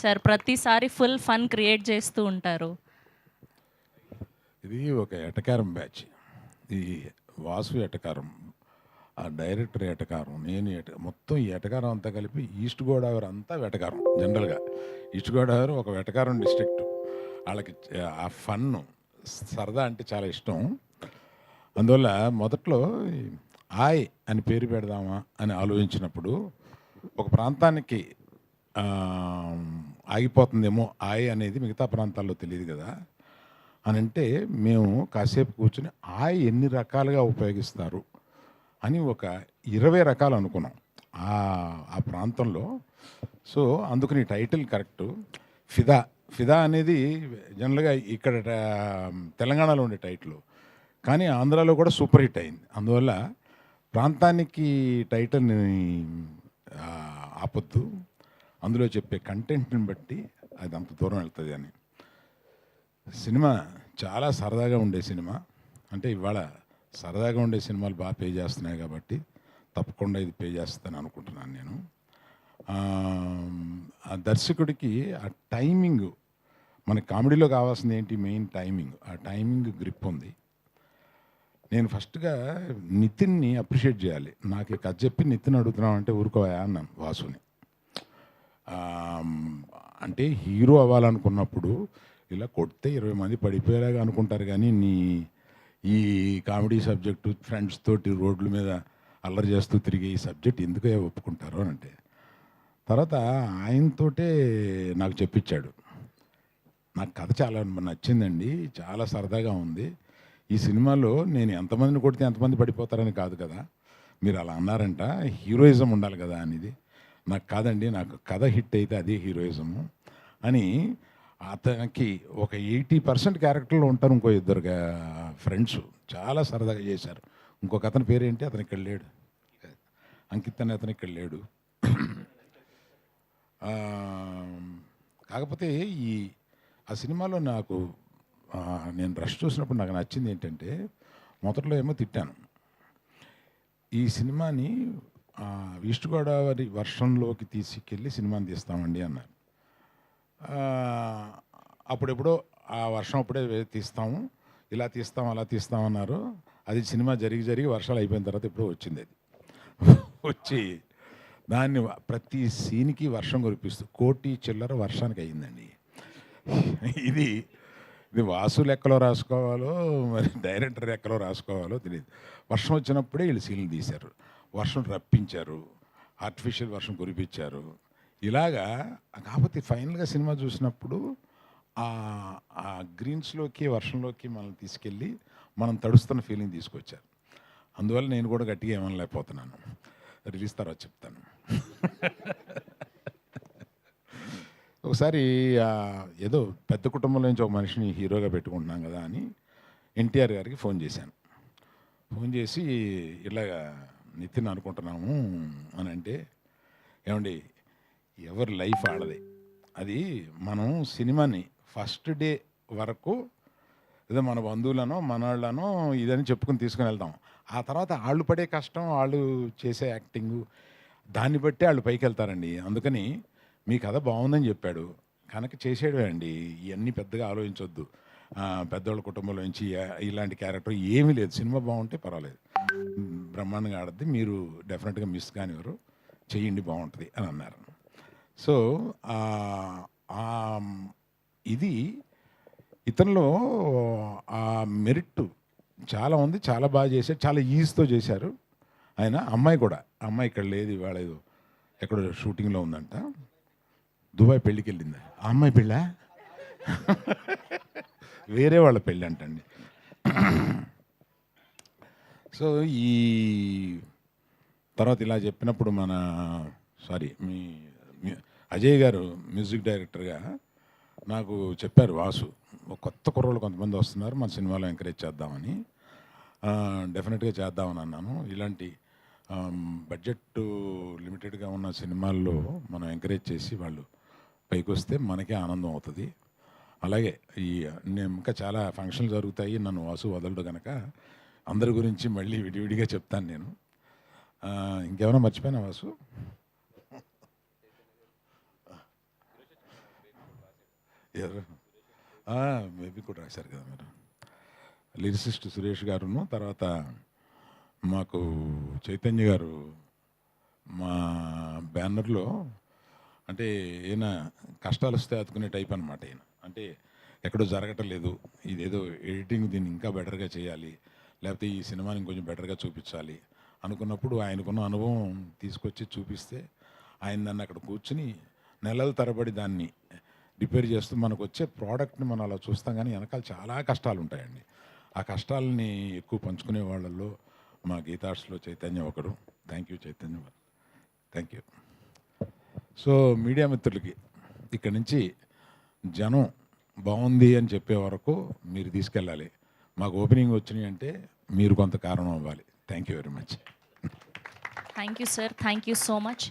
Sir ప్రతిసారి full fun create చేస్తూ ఉంటారు. ఇది ఒక ఎటకారం బ్యాచ్. ఈ వాసు ఎటకారం, ఆ డైరెక్టర్ ఎటకారం, నేను మొత్తం ఈ ఎటకారం అంతా కలిపి ఈస్ట్ గోదావరి అంతా వెటకారం. జనరల్గా ఈస్ట్ గోదావరి ఒక వెటకారం డిస్ట్రిక్ట్. వాళ్ళకి ఆ ఫన్ను సరదా అంటే చాలా ఇష్టం. అందువల్ల మొదట్లో ఆయ్ అని పేరు పెడదామా అని ఆలోచించినప్పుడు ఒక ప్రాంతానికి ఆగిపోతుందేమో ఆయ్ అనేది, మిగతా ప్రాంతాల్లో తెలియదు కదా అని అంటే మేము కాసేపు కూర్చుని ఆయ్ ఎన్ని రకాలుగా ఉపయోగిస్తారు అని ఒక 20 రకాలు అనుకున్నాం ఆ ప్రాంతంలో. సో అందుకని టైటిల్ కరెక్టు. ఫిదా ఫిదా అనేది జనరల్గా ఇక్కడ తెలంగాణలో ఉండే టైటిల్, కానీ ఆంధ్రాలో కూడా సూపర్ హిట్ అయింది. అందువల్ల ప్రాంతానికి టైటిల్ని ఆపొద్దు, అందులో చెప్పే కంటెంట్ని బట్టి అది అంత దూరం వెళ్తుంది అని. సినిమా చాలా సరదాగా ఉండే సినిమా. అంటే ఇవాళ సరదాగా ఉండే సినిమాలు బాగా పే చేస్తున్నాయి కాబట్టి తప్పకుండా ఇది పే చేస్తాను అనుకుంటున్నాను నేను. ఆ దర్శకుడికి ఆ టైమింగ్, మన కామెడీలో కావాల్సింది ఏంటి, మెయిన్ టైమింగ్. ఆ టైమింగ్ గ్రిప్ ఉంది. నేను ఫస్ట్గా నితిన్ని అప్రిషియేట్ చేయాలి. నాకు కథ చెప్పి నితిన్ అడుగుతున్నాం అంటే ఊరుకోవా అన్నాను వాసుని. అంటే హీరో అవ్వాలనుకున్నప్పుడు ఇలా కొడితే 20 మంది పడిపోయేలాగా అనుకుంటారు, కానీ ఈ కామెడీ సబ్జెక్టు ఫ్రెండ్స్ తోటి రోడ్ల మీద అల్లరి చేస్తూ తిరిగే ఈ సబ్జెక్ట్ ఎందుకు ఒప్పుకుంటారు అని అంటే, తర్వాత ఆయనతోటే నాకు చెప్పించాడు. నాకు కథ చాలా నచ్చిందండి, చాలా సరదాగా ఉంది. ఈ సినిమాలో నేను ఎంతమందిని కొడితే ఎంతమంది పడిపోతారని కాదు కదా, మీరు అలా అన్నారంట, హీరోయిజం ఉండాలి కదా అనేది. నాకు కాదండి, నాకు కథ హిట్ అయితే అదే హీరోయిజము అని. అతనికి ఒక 80% క్యారెక్టర్లో ఉంటారు. ఇంకో ఇద్దరు ఫ్రెండ్స్ చాలా సరదాగా చేశారు. ఇంకొక అతని పేరేంటి, అతను ఇక్కడ లేడు, అంకిత్ అనే అతను ఇక్కడ లేడు. కాకపోతే ఆ సినిమాలో నాకు నేను రష్ చూసినప్పుడు నాకు నచ్చింది ఏంటంటే, మొదట్లో ఏమో తిట్టాను, ఈ సినిమాని ఈస్ట్ గోదావరి వర్షంలోకి తీసుకెళ్ళి సినిమాని తీస్తామండి అన్నారు. అప్పుడెప్పుడో ఆ వర్షం అప్పుడే తీస్తాము, ఇలా తీస్తాం అలా తీస్తామన్నారు. అది సినిమా జరిగి వర్షాలు అయిపోయిన తర్వాత ఎప్పుడో వచ్చింది. అది వచ్చి దాన్ని ప్రతి సీన్కి వర్షం కురిపిస్తూ 1 కోటి చిల్లర వర్షానికి అయ్యిందండి. ఇది వాసు లెక్కలో రాసుకోవాలో మరి డైరెక్టర్ లెక్కలో రాసుకోవాలో తెలియదు. వర్షం వచ్చినప్పుడే వీళ్ళు సీన్లు తీశారు, వర్షం రప్పించారు, ఆర్టిఫిషియల్ వర్షం కురిపించారు, ఇలాగా. కాకపోతే ఫైనల్గా సినిమా చూసినప్పుడు ఆ గ్రీన్స్లోకి వర్షంలోకి మనల్ని తీసుకెళ్ళి మనం తడుస్తున్న ఫీలింగ్ తీసుకొచ్చారు. అందువల్ల నేను కూడా గట్టిగా ఏమనలేకపోతున్నాను. రిలీజ్ తర్వాత చెప్తాను. ఒకసారి ఏదో పెద్ద కుటుంబంలో నుంచి ఒక మనిషిని హీరోగా పెట్టుకుంటున్నాం కదా అని ఎన్టీఆర్ గారికి ఫోన్ చేశాను. ఫోన్ చేసి ఇలాగా నితిన్ అనుకుంటున్నాము అని అంటే, ఏమండి ఎవరి లైఫ్ ఆడదే, అది మనం సినిమాని ఫస్ట్ డే వరకు ఏదో మన బంధువులనో మనవాళ్ళనో ఇదని చెప్పుకుని తీసుకుని వెళ్తాం. ఆ తర్వాత వాళ్ళు పడే కష్టం, వాళ్ళు చేసే యాక్టింగు, దాన్ని బట్టి వాళ్ళు పైకి వెళ్తారండి. అందుకని మీ కథ బాగుందని చెప్పాడు కనుక చేసేయడమే అండి, ఇవన్నీ పెద్దగా ఆలోచించొద్దు. పెద్దవాళ్ళ కుటుంబంలో నుంచి ఇలాంటి క్యారెక్టర్ ఏమీ లేదు, సినిమా బాగుంటే పర్వాలేదు, బ్రహ్మాండంగా ఆడద్ది, మీరు డెఫినెట్గా మిస్ కానివారు, చెయ్యండి బాగుంటుంది అని అన్నారు. సో ఇది ఇతనిలో ఆ మెరిట్ చాలా ఉంది, చాలా బాగా చేశారు, చాలా ఈజీతో చేశారు ఆయన. అమ్మాయి కూడా, అమ్మాయి ఇక్కడ లేదు, ఇవాళ ఏదో ఎక్కడో షూటింగ్లో ఉందంట, దుబాయ్ పెళ్ళికి వెళ్ళింది. ఆ అమ్మాయి పెళ్ళా వేరే వాళ్ళ పెళ్ళి అంటండి. సో ఈ తర్వాత ఇలా చెప్పినప్పుడు మీ అజయ్ గారు మ్యూజిక్ డైరెక్టర్గా నాకు చెప్పారు, వాసు కొత్త కుర్రోళ్ళు కొంతమంది వస్తున్నారు, మన సినిమాలో ఎంకరేజ్ చేద్దామని. డెఫినెట్గా చేద్దామని అన్నాను. ఇలాంటి బడ్జెట్ లిమిటెడ్గా ఉన్న సినిమాల్లో మనం ఎంకరేజ్ చేసి వాళ్ళు పైకి వస్తే మనకే ఆనందం అవుతుంది. అలాగే నేను ఇంకా చాలా ఫంక్షన్లు జరుగుతాయి, నన్ను వాసు వదలడు కనుక అందరి గురించి మళ్ళీ విడివిడిగా చెప్తాను నేను. ఇంకేమైనా మర్చిపోయినా వాసు? ఎవరు మేబీ కూడా రాశారు కదా మీరు. లిరిసిస్ట్ సురేష్ గారును, తర్వాత మాకు చైతన్య గారు మా బ్యానర్లో, అంటే ఈయన కష్టాలు వస్తే అతుకునే టైప్ అనమాట. ఈయన అంటే ఎక్కడో జరగటం లేదు, ఇదేదో ఎడిటింగ్ దీన్ని ఇంకా బెటర్గా చేయాలి, లేకపోతే ఈ సినిమాని ఇంకొంచెం బెటర్గా చూపించాలి అనుకున్నప్పుడు ఆయనకున్న అనుభవం తీసుకొచ్చి చూపిస్తే ఆయన దాన్ని అక్కడ కూర్చుని నెలల తరబడి దాన్ని రిపేర్ చేస్తూ మనకు వచ్చే ప్రోడక్ట్ని మనం అలా చూస్తాం, కానీ వెనకాల చాలా కష్టాలు ఉంటాయండి. ఆ కష్టాలని ఎక్కువ పంచుకునే వాళ్ళల్లో మా గీతార్ట్స్లో చైతన్య ఒకడు. Thank you Chaitanya, thank you. So media మిత్రులకి ఇక్కడి నుంచి జనం బాగుంది అని చెప్పే వరకు మీరు తీసుకెళ్ళాలి. మాకు ఓపెనింగ్ వచ్చినాయి అంటే మీరు కొంత కారణం అవ్వాలి. Thank you very much. Thank you sir, thank you so much.